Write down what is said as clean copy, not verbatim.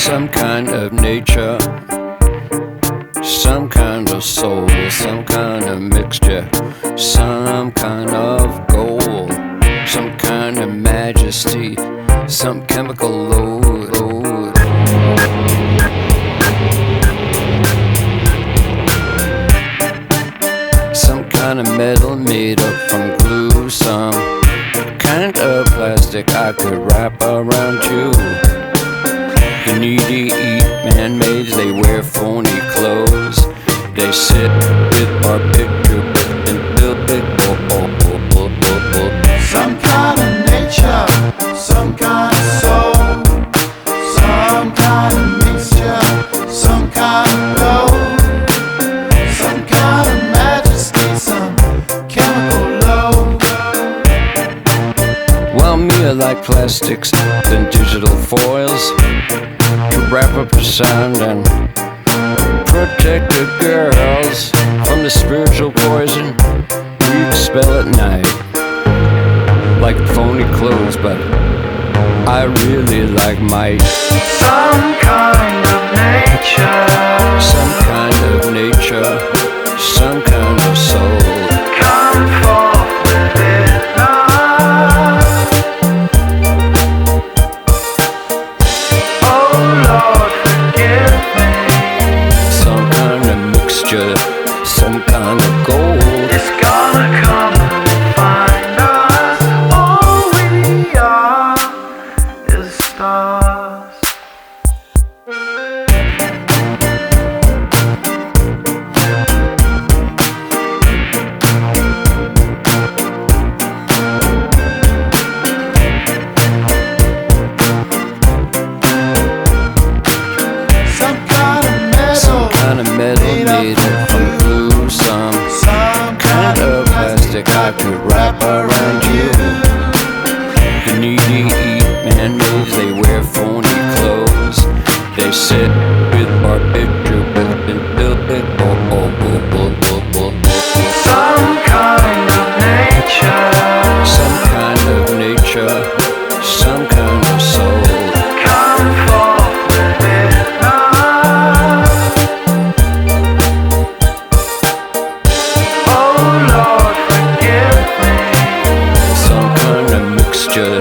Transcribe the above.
some kind of nature, some kind of soul, some kind of mixture, some kind of gold, some kind of majesty, some chemical load. Some kind of metal made up from glue, some kind of plastic I could wrap around you. The needy eat man-made, they wear phony clothes. They sit with our picture and build big. Some kind of nature, some kind of soul, some kind of mixture, some kind of gold, some kind of majesty, some chemical load. Well, me are like plastics and digital foils. You wrap up the sound and protect the girls from the spiritual poison you expel at night. Like phony clothes, but I really like might. Some kind of nature, Some kind of nature, some kind of soul. come forth within us. Oh Lord, forgive me. Some kind of mixture, some kind of gold. It's gonna come and find us. All we are is stars. Some kind of metal Made up from glue, some kind of plastic I could wrap around you. The needy eat man-made, they wear phony clothes. They sit with our picture and build big. Some kind of nature, Some kind of nature, some kind of soul. come forth within us. Oh Lord, forgive me. Some kind of mixture,